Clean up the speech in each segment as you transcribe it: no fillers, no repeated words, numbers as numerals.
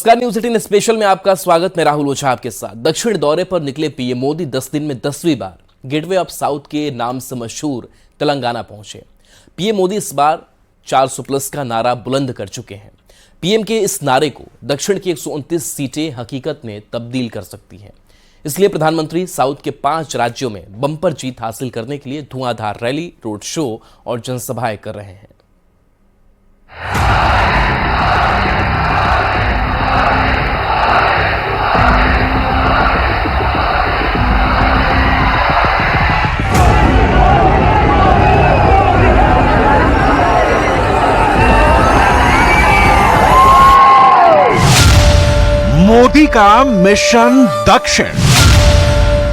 नमस्कार, news 18 special में आपका स्वागत। मैं राहुल ओझा आपके साथ। दक्षिण दौरे पर निकले पीएम मोदी 10 दिन में 10वीं बार गेटवे ऑफ साउथ के नाम से मशहूर तेलंगाना पहुंचे। पीएम मोदी इस बार 400 प्लस का नारा बुलंद कर चुके हैं। पीएम के इस नारे को दक्षिण की 129 सीटें हकीकत में तब्दील कर सकती हैं। इसलिए प्रधानमंत्री साउथ के 5 राज्यों में बम्पर जीत हासिल करने के लिए धुआंधार रैली, रोड शो और जनसभाएं कर रहे हैं। मोदी का मिशन दक्षिण,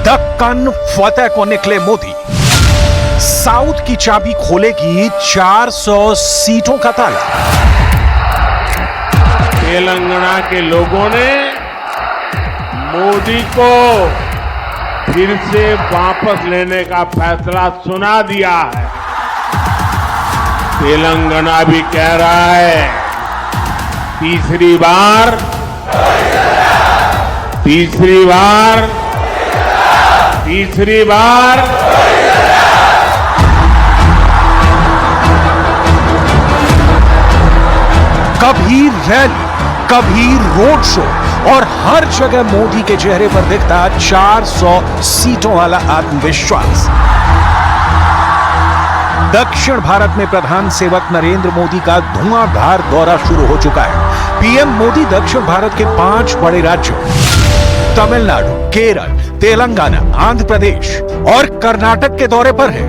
दक्कन फतेह को निकले मोदी। साउथ की चाबी खोलेगी 400 सीटों का ताला। तेलंगाना के लोगों ने मोदी को फिर से वापस लेने का फैसला सुना दिया है। तेलंगाना भी कह रहा है, तीसरी बार कभी रैली, कभी रोड शो और हर जगह मोदी के चेहरे पर दिखता 400 सीटों वाला आत्मविश्वास। दक्षिण भारत में प्रधान सेवक नरेंद्र मोदी का धुआंधार दौरा शुरू हो चुका है। पीएम मोदी दक्षिण भारत के 5 बड़े राज्यों तमिलनाडु, केरल, तेलंगाना, आंध्र प्रदेश और कर्नाटक के दौरे पर है।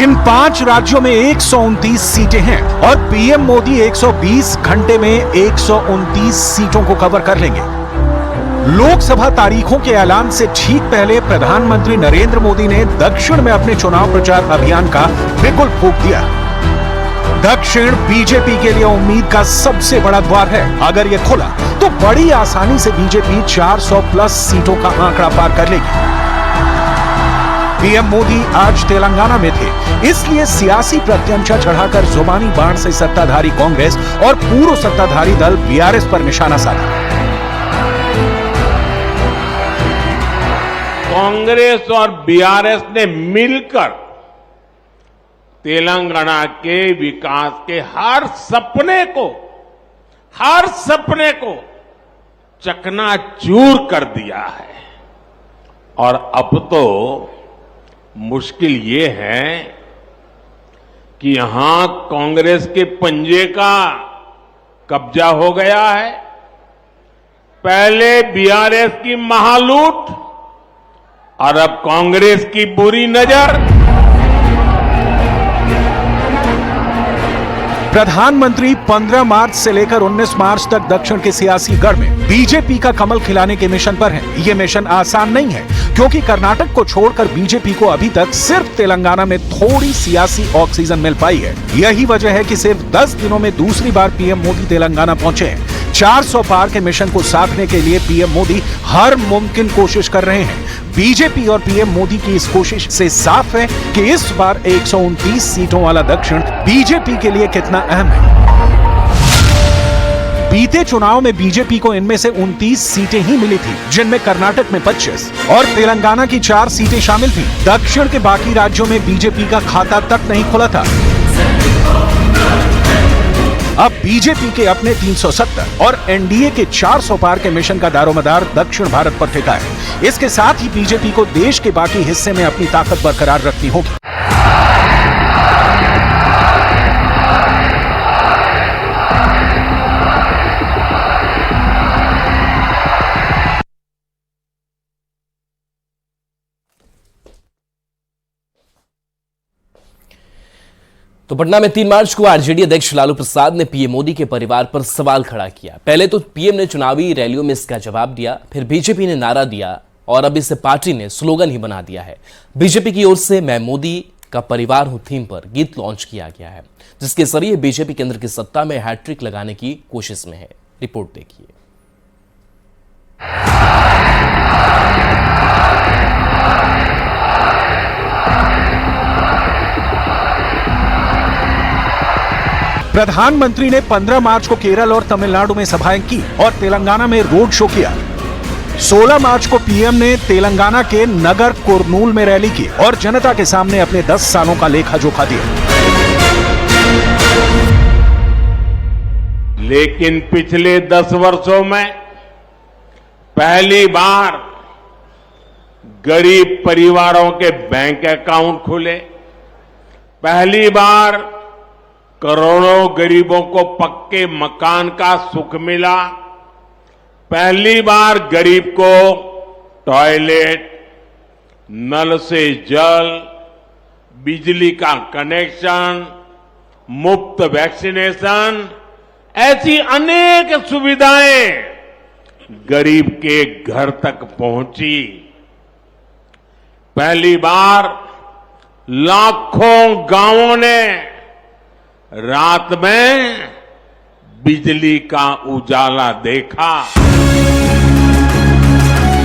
इन 5 राज्यों में 129 सीटें हैं और पीएम मोदी 120 घंटे में 129 सीटों को कवर कर लेंगे। लोकसभा तारीखों के ऐलान से ठीक पहले प्रधानमंत्री नरेंद्र मोदी ने दक्षिण में अपने चुनाव प्रचार अभियान का बिगुल फूंक दिया। दक्षिण बीजेपी के लिए उम्मीद का सबसे बड़ा द्वार है। अगर यह खुला तो बड़ी आसानी से बीजेपी 400 प्लस सीटों का आंकड़ा पार कर लेगी। पीएम मोदी आज तेलंगाना में थे, इसलिए सियासी प्रत्यंचा चढ़ाकर जुबानी बाण से सत्ताधारी कांग्रेस और पूर्व सत्ताधारी दल बीआरएस पर निशाना साधा। कांग्रेस और बीआरएस ने मिलकर तेलंगाना के विकास के हर सपने को चकनाचूर कर दिया है। और अब तो मुश्किल ये है कि यहां कांग्रेस के पंजे का कब्जा हो गया है। पहले बीआरएस की महालूट और अब कांग्रेस की बुरी नजर। प्रधानमंत्री 15 मार्च से लेकर 19 मार्च तक दक्षिण के सियासी गढ़ में बीजेपी का कमल खिलाने के मिशन पर हैं। ये मिशन आसान नहीं है, क्योंकि कर्नाटक को छोड़कर बीजेपी को अभी तक सिर्फ तेलंगाना में थोड़ी सियासी ऑक्सीजन मिल पाई है। यही वजह है कि सिर्फ 10 दिनों में दूसरी बार पीएम मोदी तेलंगाना पहुंचे हैं। 400 पार के मिशन को साधने के लिए पीएम मोदी हर मुमकिन कोशिश कर रहे हैं। बीजेपी और पीएम मोदी की इस कोशिश से साफ है कि इस बार 129 सीटों वाला दक्षिण बीजेपी के लिए कितना अहम है। बीते चुनाव में बीजेपी को इनमें से 29 सीटें ही मिली थी, जिनमें कर्नाटक में 25 और तेलंगाना की 4 सीटें शामिल थी। दक्षिण के बाकी राज्यों में बीजेपी का खाता तक नहीं खुला था। अब बीजेपी के अपने 370 और एनडीए के 400 पार के मिशन का दारोमदार दक्षिण भारत पर टिका है। इसके साथ ही बीजेपी को देश के बाकी हिस्से में अपनी ताकत बरकरार रखनी होगी। तो पटना में 3 मार्च को आरजेडी अध्यक्ष लालू प्रसाद ने पीएम मोदी के परिवार पर सवाल खड़ा किया। पहले तो पीएम ने चुनावी रैलियों में इसका जवाब दिया, फिर बीजेपी ने नारा दिया और अब इसे पार्टी ने स्लोगन ही बना दिया है। बीजेपी की ओर से मैं मोदी का परिवार हूं थीम पर गीत लॉन्च किया गया है, जिसके जरिए बीजेपी केंद्र की सत्ता में हैट्रिक लगाने की कोशिश में है। रिपोर्ट देखिए। प्रधानमंत्री ने 15 मार्च को केरल और तमिलनाडु में सभाएं की और तेलंगाना में रोड शो किया। 16 मार्च को पीएम ने तेलंगाना के नगर कुर्नूल में रैली की और जनता के सामने अपने 10 सालों का लेखा जोखा दिया। लेकिन पिछले 10 वर्षों में पहली बार गरीब परिवारों के बैंक अकाउंट खुले, पहली बार करोड़ों गरीबों को पक्के मकान का सुख मिला, पहली बार गरीब को टॉयलेट, नल से जल, बिजली का कनेक्शन, मुफ्त वैक्सीनेशन, ऐसी अनेक सुविधाएं गरीब के घर तक पहुंची। पहली बार लाखों गांवों ने रात में बिजली का उजाला देखा।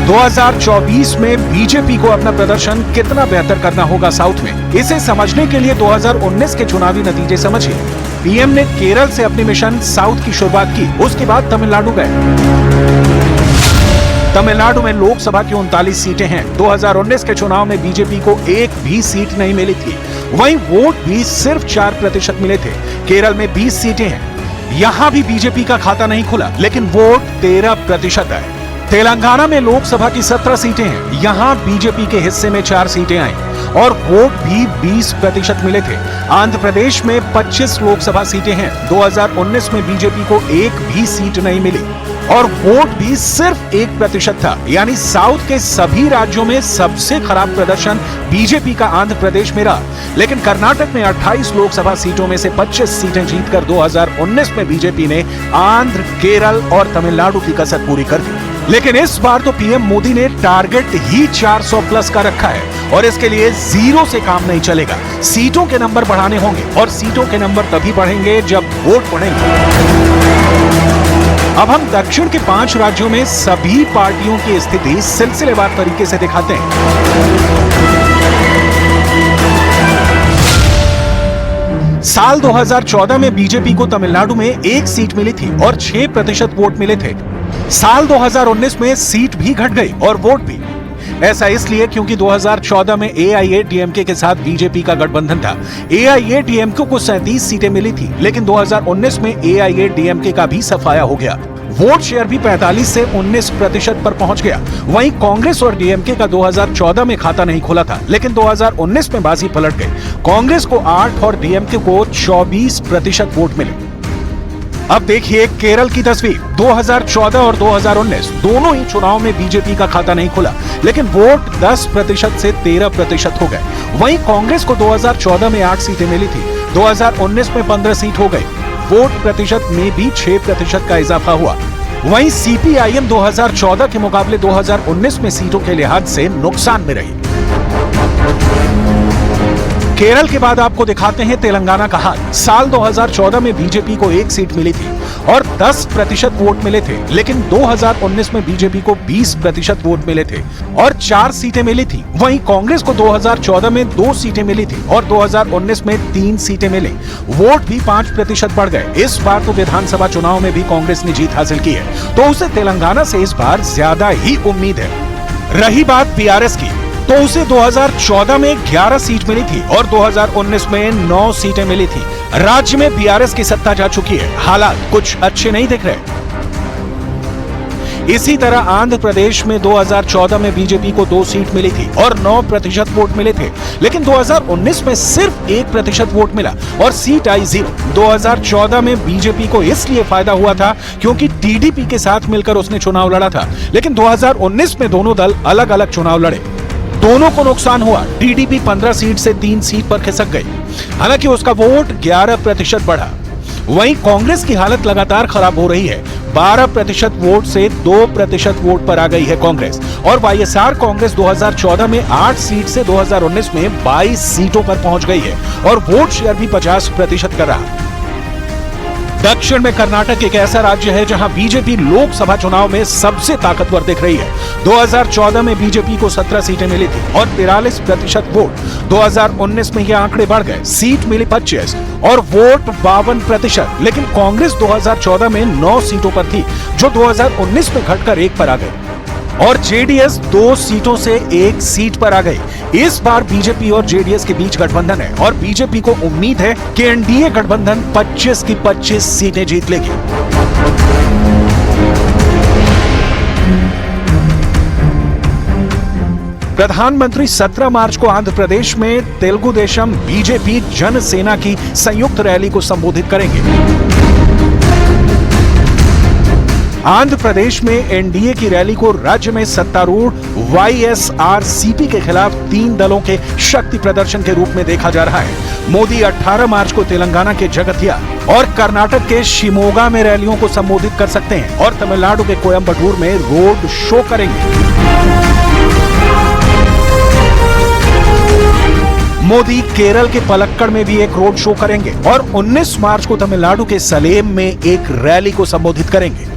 2024 में बीजेपी को अपना प्रदर्शन कितना बेहतर करना होगा साउथ में, इसे समझने के लिए 2019 के चुनावी नतीजे समझिए। पीएम ने केरल से अपनी मिशन साउथ की शुरुआत की, उसके बाद तमिलनाडु गए। तमिलनाडु में लोकसभा की 39 सीटें हैं। 2019 के चुनाव में बीजेपी को एक भी सीट नहीं मिली थी, वहीं वोट भी सिर्फ 4% मिले थे। केरल में 20 सीटें हैं, यहां भी बीजेपी का खाता नहीं खुला, लेकिन वोट 13% है। तेलंगाना में लोकसभा की 17 सीटें हैं, यहां बीजेपी के हिस्से में 4 सीटें आई और वोट भी 20% मिले थे। आंध्र प्रदेश में 25 लोकसभा सीटें हैं। 2019 में बीजेपी को एक भी सीट नहीं मिली और वोट भी सिर्फ 1% था। यानी साउथ के सभी राज्यों में सबसे खराब प्रदर्शन बीजेपी का आंध्र प्रदेश में रहा। लेकिन कर्नाटक में 28 लोकसभा सीटों में से 25 सीटें जीतकर 2019 में बीजेपी ने आंध्र, केरल और तमिलनाडु की कसर पूरी कर दी। लेकिन इस बार तो पीएम मोदी ने टारगेट ही 400 प्लस का रखा है और इसके लिए जीरो से काम नहीं चलेगा। सीटों के नंबर बढ़ाने होंगे और सीटों के नंबर तभी बढ़ेंगे जब वोट बढ़ेंगे। अब हम दक्षिण के 5 राज्यों में सभी पार्टियों की स्थिति सिलसिलेवार तरीके से दिखाते हैं। साल 2014 में बीजेपी को तमिलनाडु में 1 सीट मिली थी और 6% वोट मिले थे। साल 2019 में सीट भी घट गई और वोट भी। ऐसा इसलिए क्योंकि 2014 में एआईएडीएमके के साथ बीजेपी का गठबंधन था। एआईएडीएमके को 37 सीटें मिली थी, लेकिन 2019 में एआईएडीएमके का भी सफाया हो गया। वोट शेयर भी 45 से 19% पर पहुंच गया। वहीं कांग्रेस और डीएमके का 2014 में खाता नहीं खुला था, लेकिन 2019 में बाजी पलट गई। कांग्रेस को 8 और डीएमके को 24% वोट मिले। अब देखिए केरल की तस्वीर। 2014 और 2019 दोनों ही चुनाव में बीजेपी का खाता नहीं खुला, लेकिन वोट 10% से 13% हो गए। वहीं कांग्रेस को 2014 में 8 सीटें मिली थी, 2019 में 15 सीट हो गई। वोट प्रतिशत में भी 6% का इजाफा हुआ। वहीं सीपीआईएम 2014 के मुकाबले 2019 में सीटों के लिहाज से नुकसान में रही। केरल के बाद आपको दिखाते हैं तेलंगाना का हाल। साल 2014 में बीजेपी को 1 सीट मिली थी और 10% वोट मिले थे, लेकिन 2019 में बीजेपी को 20% वोट मिले थे और 4 सीटें मिली थी। वहीं कांग्रेस को 2014 में 2 सीटें मिली थी और 2019 में 3 सीटें मिली। वोट भी 5% बढ़ गए। इस बार तो विधानसभा चुनाव में भी कांग्रेस ने जीत हासिल की है, तो उसे तेलंगाना से इस बार ज्यादा ही उम्मीद है। रही बात बीआरएस की, तो उसे 2014 में 11 सीट मिली थी और 2019 में 9 सीटें मिली थी। राज्य में बीआरएस की सत्ता जा चुकी है, हालात कुछ अच्छे नहीं दिख रहे। इसी तरह आंध्र प्रदेश में 2014 में बीजेपी को 2 सीट मिली थी और 9% वोट मिले थे, लेकिन 2019 में सिर्फ 1% वोट मिला और सीट आई 0। 2014 में बीजेपी को इसलिए फायदा हुआ था क्योंकि टीडीपी के साथ मिलकर उसने चुनाव लड़ा था, लेकिन 2019 में दोनों दल अलग अलग चुनाव लड़े। दोनों को नुकसान हुआ। टीडीपी 15 सीट से 3 सीट पर खिसक गई, हालांकि उसका वोट 11% बढ़ा। वहीं कांग्रेस की हालत लगातार खराब हो रही है। 12% वोट से 2% वोट पर आ गई है कांग्रेस और वाईएसआर कांग्रेस 2014 में 8 सीट से 2019 में 22 सीटों पर पहुंच गई है और वोट शेयर भी 50% कर रहा। दक्षिण में कर्नाटक एक ऐसा राज्य है जहां बीजेपी लोकसभा चुनाव में सबसे ताकतवर दिख रही है। 2014 में बीजेपी को 17 सीटें मिली थी और 43% वोट। 2019 में ये आंकड़े बढ़ गए, सीट मिली 25 और वोट 52%। लेकिन कांग्रेस 2014 में 9 सीटों पर थी, जो 2019 में घटकर 1 पर आ गई और जेडीएस 2 सीटों से 1 सीट पर आ गई। इस बार बीजेपी और जेडीएस के बीच गठबंधन है और बीजेपी को उम्मीद है कि एनडीए गठबंधन 25 की 25 सीटें जीत लेगी। प्रधानमंत्री 17 मार्च को आंध्र प्रदेश में तेलुगु देशम बीजेपी जनसेना की संयुक्त रैली को संबोधित करेंगे। आंध्र प्रदेश में एनडीए की रैली को राज्य में सत्तारूढ़ वाईएसआरसीपी के खिलाफ 3 दलों के शक्ति प्रदर्शन के रूप में देखा जा रहा है। मोदी 18 मार्च को तेलंगाना के जगतिया और कर्नाटक के शिमोगा में रैलियों को संबोधित कर सकते हैं और तमिलनाडु के कोयम्बटूर में रोड शो करेंगे। मोदी केरल के पलक्कड़ में भी एक रोड शो करेंगे और 19 मार्च को तमिलनाडु के सलेम में एक रैली को संबोधित करेंगे।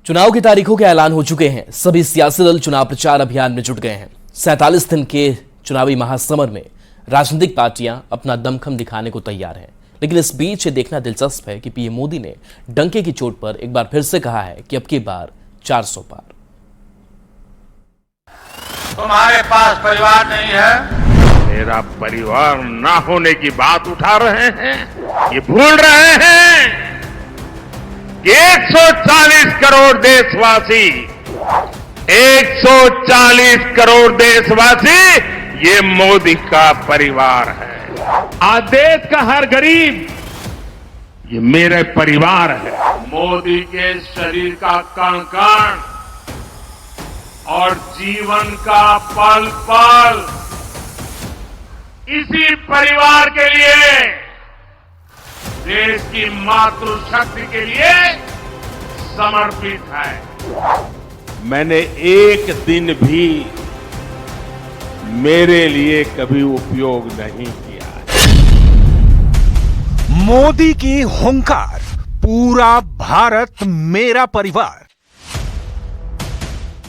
चुनाव की तारीखों के ऐलान हो चुके हैं। सभी सियासी दल चुनाव प्रचार अभियान में जुट गए हैं। 47 दिन के चुनावी महासमर में राजनीतिक पार्टियां अपना दमखम दिखाने को तैयार हैं। लेकिन इस बीच ये देखना दिलचस्प है कि पीएम मोदी ने डंके की चोट पर एक बार फिर से कहा है कि अब की बार 400 पार। तुम्हारे पास परिवार नहीं है। मेरा परिवार ना होने की बात उठा रहे हैं, ये भूल रहे हैं कि 140 करोड़ देशवासी, 140 करोड़ देशवासी ये मोदी का परिवार है। आज देश का हर गरीब ये मेरे परिवार है। मोदी के शरीर का कण कण और जीवन का पल पल इसी परिवार के लिए, देश की मातृशक्ति के लिए समर्पित है। मैंने एक दिन भी मेरे लिए कभी उपयोग नहीं किया है। मोदी की हुंकार, पूरा भारत मेरा परिवार।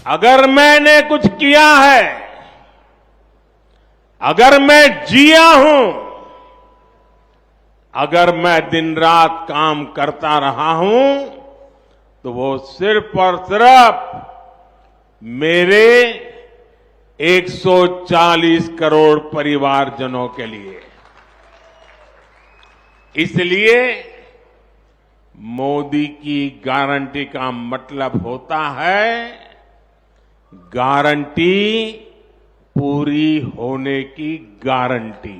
अगर मैंने कुछ किया है, अगर मैं जिया हूं, अगर मैं दिन रात काम करता रहा हूं, तो वो सिर्फ और सिर्फ मेरे 140 करोड़ परिवारजनों के लिए। इसलिए मोदी की गारंटी का मतलब होता है गारंटी पूरी होने की गारंटी।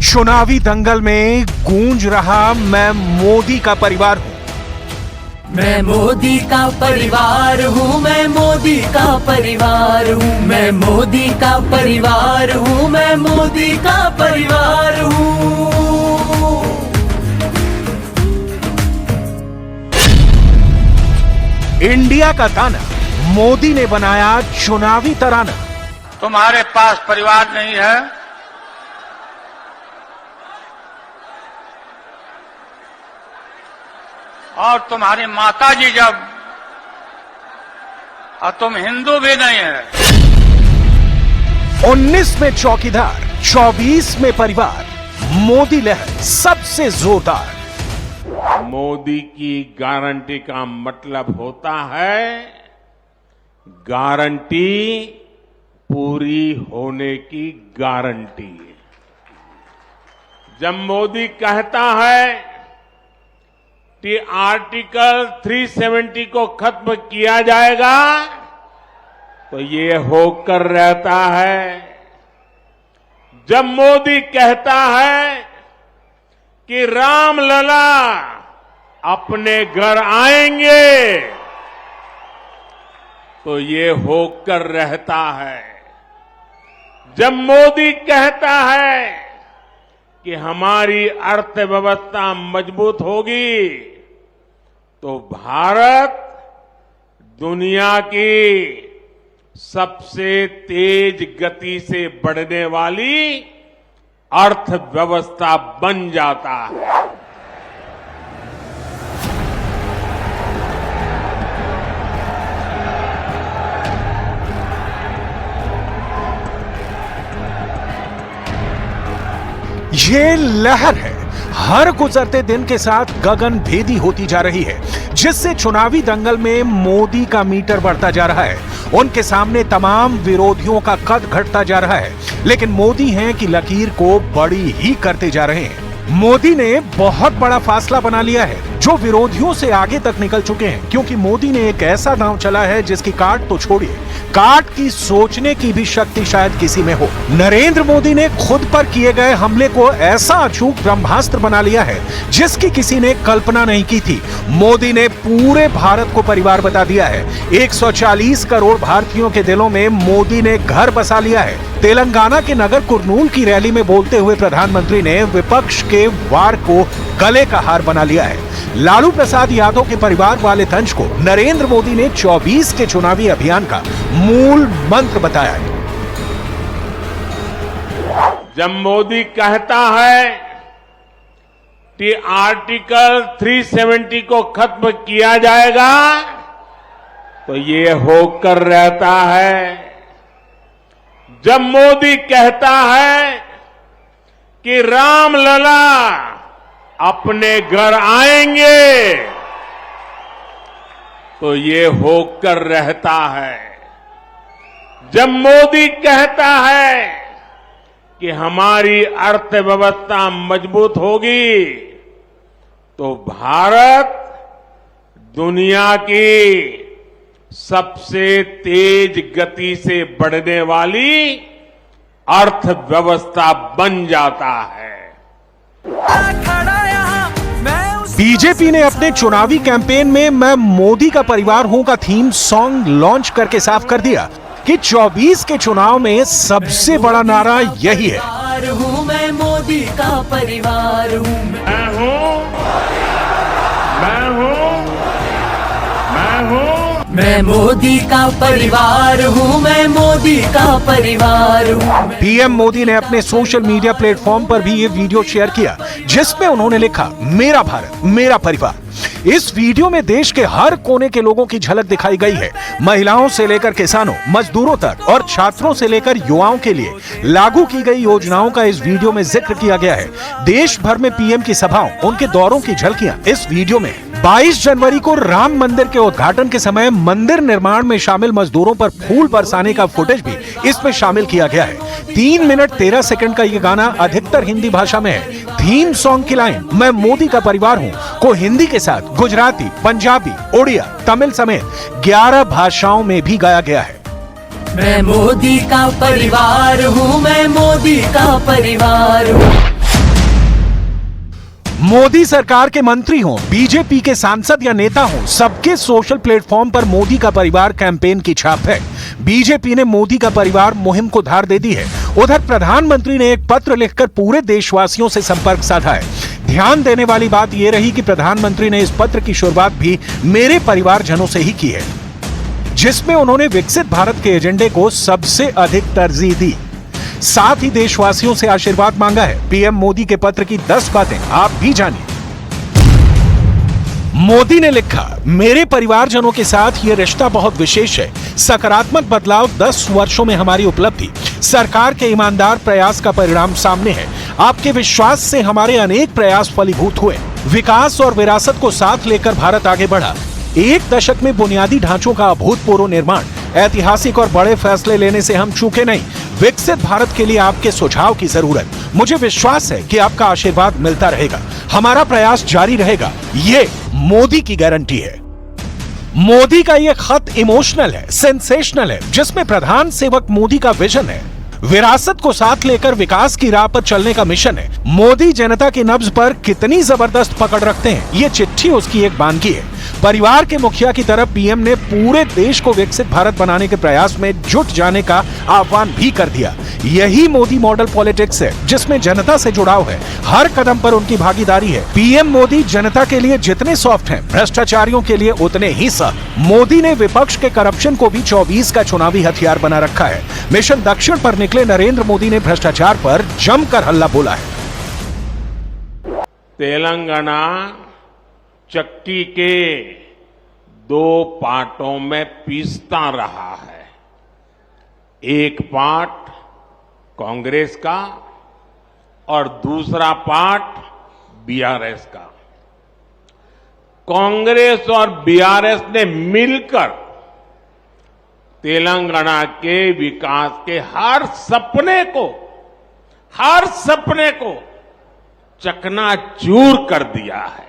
चुनावी दंगल में गूंज रहा मैं मोदी का परिवार हूं। मैं मोदी का परिवार हूँ, मैं मोदी का परिवार हूँ, मैं मोदी का परिवार हूँ, मैं मोदी का परिवार हूँ। इंडिया का ताना मोदी ने बनाया चुनावी तराना। तुम्हारे पास परिवार नहीं है। और तुम्हारी माताजी जब, और तुम हिंदू भी नहीं है। 19 में चौकीदार, 24 में परिवार। मोदी लहर सबसे जोरदार। मोदी की गारंटी का मतलब होता है गारंटी पूरी होने की गारंटी। जब मोदी कहता है कि आर्टिकल 370 को खत्म किया जाएगा, तो ये होकर रहता है। जब मोदी कहता है कि रामलला अपने घर आएंगे, तो ये होकर रहता है। जब मोदी कहता है कि हमारी अर्थव्यवस्था मजबूत होगी तो भारत दुनिया की सबसे तेज गति से बढ़ने वाली अर्थव्यवस्था बन जाता है। ये लहर है, हर गुजरते दिन के साथ गगन भेदी होती जा रही है, जिससे चुनावी दंगल में मोदी का मीटर बढ़ता जा रहा है। उनके सामने तमाम विरोधियों का कद घटता जा रहा है, लेकिन मोदी हैं कि लकीर को बड़ी ही करते जा रहे हैं। मोदी ने बहुत बड़ा फासला बना लिया है, जो विरोधियों से आगे तक निकल चुके हैं, क्योंकि मोदी ने एक ऐसा दांव चला है जिसकी काट तो छोड़िए, काट की सोचने की भी शक्ति शायद किसी में हो। नरेंद्र मोदी ने खुद पर किए गए हमले को ऐसा अचूक ब्रह्मास्त्र बना लिया है जिसकी किसी ने कल्पना नहीं की थी। मोदी ने पूरे भारत को परिवार बता दिया है। 140 करोड़ भारतीयों के दिलों में मोदी ने घर बसा लिया है। तेलंगाना के नगर कुर्नूल की रैली में बोलते हुए प्रधानमंत्री ने विपक्ष के वार को गले का हार बना लिया है। लालू प्रसाद यादव के परिवार वाले तंज को नरेंद्र मोदी ने 24 के चुनावी अभियान का मूल मंत्र बताया है। जब मोदी कहता है कि आर्टिकल 370 को खत्म किया जाएगा तो ये होकर रहता है। जब मोदी कहता है कि रामलला अपने घर आएंगे तो ये होकर रहता है। जब मोदी कहता है कि हमारी अर्थव्यवस्था मजबूत होगी तो भारत दुनिया की सबसे तेज गति से बढ़ने वाली अर्थव्यवस्था बन जाता है। बीजेपी ने अपने चुनावी कैंपेन में मैं मोदी का परिवार हूं का थीम सॉन्ग लॉन्च करके साफ कर दिया कि 24 के चुनाव में सबसे बड़ा नारा यही है, मैं मोदी का परिवार हूँ। मैं हूँ, मैं हूँ, मैं हूँ, मैं मोदी का परिवार हूँ, मैं मोदी का परिवार हूँ। पीएम मोदी ने अपने सोशल मीडिया प्लेटफॉर्म पर भी ये वीडियो शेयर किया जिसमें उन्होंने लिखा, मेरा भारत मेरा परिवार। इस वीडियो में देश के हर कोने के लोगों की झलक दिखाई गई है। महिलाओं से लेकर किसानों, मजदूरों तक और छात्रों से लेकर युवाओं के लिए लागू की गई योजनाओं का इस वीडियो में जिक्र किया गया है। देश भर में पीएम की सभाओं, उनके दौरों की झलकियां इस वीडियो में। 22 जनवरी को राम मंदिर के उद्घाटन के समय मंदिर निर्माण में शामिल मजदूरों पर फूल बरसाने का फुटेज भी इसमें शामिल किया गया है। 3 मिनट 13 सेकंड का ये गाना अधिकतर हिंदी भाषा में है। थीम सॉन्ग की लाइन मैं मोदी का परिवार हूँ को हिंदी के साथ गुजराती, पंजाबी, उड़िया, तमिल समेत 11 भाषाओं में भी गाया गया है। मैं मोदी का परिवार हूँ, मैं मोदी का परिवार हूँ। मोदी सरकार के मंत्री हों, बीजेपी के सांसद या नेता हों, सबके सोशल प्लेटफॉर्म पर मोदी का परिवार कैंपेन की छाप है। बीजेपी ने मोदी का परिवार मुहिम को धार दे दी है। उधर प्रधानमंत्री ने एक पत्र लिखकर पूरे देशवासियों से संपर्क साधा है। ध्यान देने वाली बात यह रही कि प्रधानमंत्री ने इस पत्र की शुरुआत भी मेरे परिवारजनों से ही की है, जिसमें उन्होंने विकसित भारत के एजेंडे को सबसे अधिक तरजीह दी। साथ ही देशवासियों से आशीर्वाद मांगा है। पीएम मोदी के पत्र की 10 बातें आप भी जानिए। मोदी ने लिखा, मेरे परिवारजनों के साथ यह रिश्ता बहुत विशेष है। सकारात्मक बदलाव 10 वर्षों में हमारी उपलब्धि, सरकार के ईमानदार प्रयास का परिणाम सामने है। आपके विश्वास से हमारे अनेक प्रयास फलीभूत हुए। विकास और विरासत को साथ लेकर भारत आगे बढ़ा। 1 दशक में बुनियादी ढांचों का अभूतपूर्व निर्माण, ऐतिहासिक और बड़े फैसले लेने से हम चूके नहीं। विकसित भारत के लिए आपके सुझाव की जरूरत। मुझे विश्वास है कि आपका आशीर्वाद मिलता रहेगा। हमारा प्रयास जारी रहेगा। ये मोदी की गारंटी है। मोदी का यह खत इमोशनल है, सेंसेशनल है, जिसमें प्रधान सेवक मोदी का विजन है। विरासत को साथ लेकर विकास की राह पर चलने का मिशन है। मोदी जनता की नब्ज पर कितनी जबरदस्त पकड़ रखते हैं, ये चिट्ठी उसकी एक बानगी है। परिवार के मुखिया की तरफ पीएम ने पूरे देश को विकसित भारत बनाने के प्रयास में जुट जाने का आह्वान भी कर दिया। यही मोदी मॉडल पॉलिटिक्स है जिसमें जनता से जुड़ाव है, हर कदम पर उनकी भागीदारी है। पीएम मोदी जनता के लिए जितने सॉफ्ट हैं, भ्रष्टाचारियों के लिए उतने ही सख्त। मोदी ने विपक्ष के करप्शन को भी 24 का चुनावी हथियार बना रखा है। मिशन दक्षिण पर निकले नरेंद्र मोदी ने भ्रष्टाचार पर जमकर हल्ला बोला है। तेलंगाना चक्की के 2 पार्टों में पीसता रहा है। एक पार्ट कांग्रेस का और दूसरा पार्ट बीआरएस का। कांग्रेस और बीआरएस ने मिलकर तेलंगाना के विकास के हर सपने को चकनाचूर कर दिया है।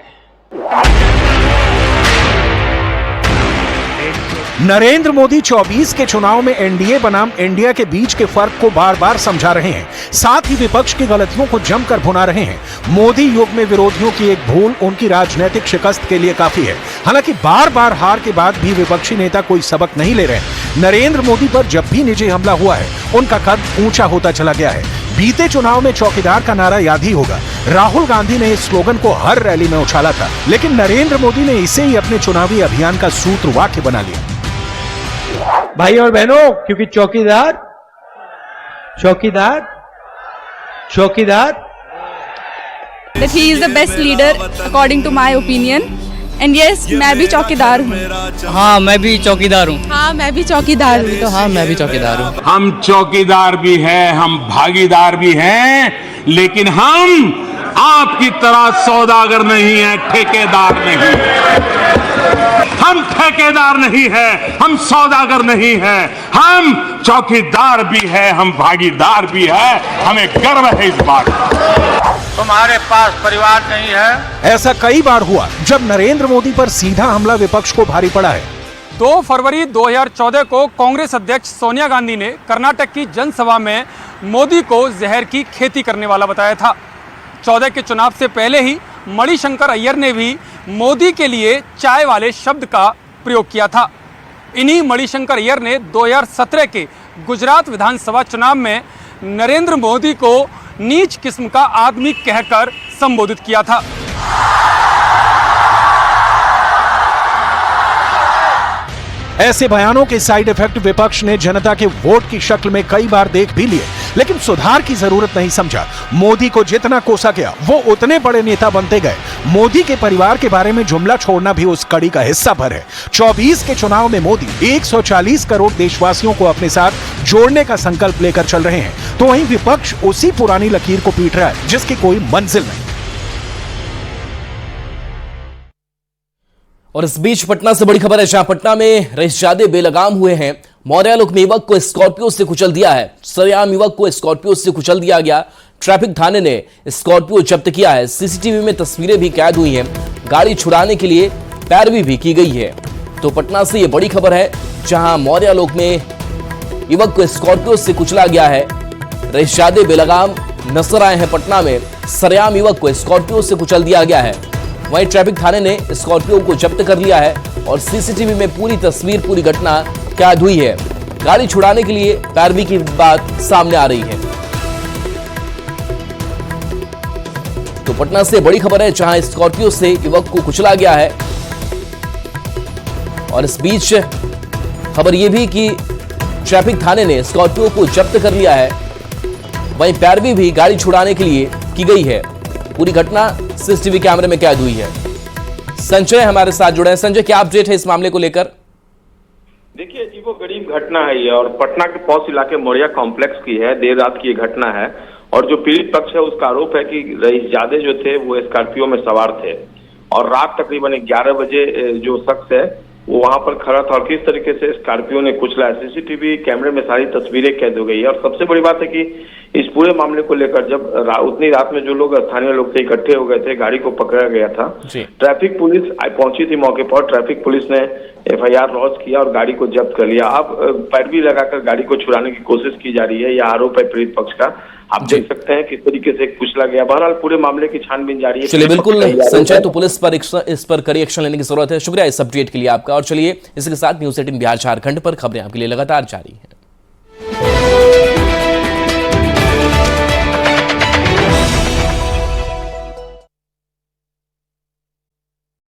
नरेंद्र मोदी 24 के चुनाव में एनडीए बनाम इंडिया के बीच के फर्क को बार बार समझा रहे हैं, साथ ही विपक्ष की गलतियों को जमकर भुना रहे हैं। मोदी युग में विरोधियों की एक भूल उनकी राजनीतिक शिकस्त के लिए काफी है। हालांकि बार बार हार के बाद भी विपक्षी नेता कोई सबक नहीं ले रहे। नरेंद्र मोदी पर जब भी निजी हमला हुआ है, उनका कद ऊंचा होता चला गया है। बीते चुनाव में चौकीदार का नारा याद ही होगा। राहुल गांधी ने इस स्लोगन को हर रैली में उछाला था, लेकिन नरेंद्र मोदी ने इसे ही अपने चुनावी अभियान का सूत्र वाक्य बना लिया। भाई और बहनों, क्योंकि चौकीदार that he is the best leader according to my opinion and yes मैं भी चौकीदार हूँ। हाँ मैं भी चौकीदार हूँ। हाँ मैं भी चौकीदार हूँ। तो हाँ मैं भी चौकीदार हूँ। हम चौकीदार भी हैं, हम भागीदार भी हैं, लेकिन हम आपकी तरह सौदागर नहीं है, ठेकेदार नहीं। हम ठेकेदार नहीं है, हम सौदागर नहीं है, हम चौकीदार भी है, हम भागीदार भी है। हमें गर्व है इस बात का। तुम्हारे पास परिवार नहीं है। ऐसा कई बार हुआ जब नरेंद्र मोदी पर सीधा हमला विपक्ष को भारी पड़ा है। 2 फरवरी 2014 को कांग्रेस अध्यक्ष सोनिया गांधी ने कर्नाटक की जनसभा में मोदी को जहर की खेती करने वाला बताया था। 14 के चुनाव से पहले ही मणिशंकर अय्यर ने भी मोदी के लिए चाय वाले शब्द का प्रयोग किया था। इन्हीं मणिशंकर अय्यर ने 2017 के गुजरात विधानसभा चुनाव में नरेंद्र मोदी को नीच किस्म का आदमी कहकर संबोधित किया था। ऐसे बयानों के साइड इफेक्ट विपक्ष ने जनता के वोट की शक्ल में कई बार देख भी लिए, लेकिन सुधार की जरूरत नहीं समझा। मोदी को जितना कोसा गया, वो उतने बड़े नेता बनते गए। मोदी के परिवार के बारे में जुमला छोड़ना भी उस कड़ी का हिस्सा भर है। 24 के चुनाव में मोदी 140 करोड़ देशवासियों को अपने साथ जोड़ने का संकल्प लेकर चल रहे हैं, तो वहीं विपक्ष उसी पुरानी लकीर को पीट रहा है जिसकी कोई मंजिल नहीं। और इस बीच पटना से बड़ी खबर है, जहां पटना में रईसजादे बेलगाम हुए हैं। मौर्या लोक में युवक को स्कॉर्पियो से कुचल दिया है। सरेआम युवक को स्कॉर्पियो से कुचल दिया गया। ट्रैफिक थाने ने स्कॉर्पियो जब्त किया है। सीसीटीवी में तस्वीरें भी कैद हुई हैं। गाड़ी छुड़ाने के लिए पैरवी भी की गई है। तो पटना से यह बड़ी खबर है, जहां मौर्या लोक में युवक को स्कॉर्पियो से कुचला गया है। रईसजादे बेलगाम नजर आए हैं पटना में। सरेआम युवक को स्कॉर्पियो से कुचल दिया गया है। वहीं ट्रैफिक थाने ने स्कॉर्पियो को जब्त कर लिया है और सीसीटीवी में पूरी तस्वीर, पूरी घटना कैद हुई है। गाड़ी छुड़ाने के लिए पैरवी की बात सामने आ रही है। तो पटना से बड़ी खबर है, जहां स्कॉर्पियो से युवक को कुचला गया है। और इस बीच खबर यह भी कि ट्रैफिक थाने ने स्कॉर्पियो को जब्त कर लिया है। वहीं पैरवी भी गाड़ी छुड़ाने के लिए की गई है। पूरी घटना सीसीटीवी कैमरे में कैद हुई है। संजय हमारे साथ जुड़े हैं। संजय, क्या अपडेट है इस मामले को लेकर? देखिए, अजीबो गरीब घटना है ये, और पटना के पॉश इलाके मौर्या कॉम्प्लेक्स की है। देर रात की ये घटना है और जो पीड़ित पक्ष है उसका आरोप है कि रईसजादे जो थे वो स्कॉर्पियो में सवार थे और रात तकरीबन 11 बजे जो शख्स है वो वहां पर खड़ा था और किस तरीके से स्कॉर्पियो ने कुचला है। सीसीटीवी कैमरे में सारी तस्वीरें कैद हो गई है। और सबसे बड़ी बात है कि इस पूरे मामले को लेकर जब उतनी रात में जो लोग स्थानीय लोग थे इकट्ठे हो गए थे, गाड़ी को पकड़ा गया था। ट्रैफिक पुलिस पहुंची थी मौके पर, ट्रैफिक पुलिस ने FIR लॉन्च किया और गाड़ी को जब्त कर लिया। अब पैरवी लगाकर गाड़ी को छुड़ाने की कोशिश की जा रही है, यह आरोप है पीड़ित पक्ष का। आप देख सकते हैं किस तरीके से कुचला गया। बहरहाल पूरे मामले की छानबीन जारी है। चलिए बिल्कुल संजय, तो पुलिस पर इस पर कड़ी एक्शन लेने की जरूरत है। शुक्रिया इस अपडेट के लिए आपका। और चलिए इसी के साथ न्यूज़ 18 बिहार झारखंड पर खबरें आपके लिए लगातार जारी है।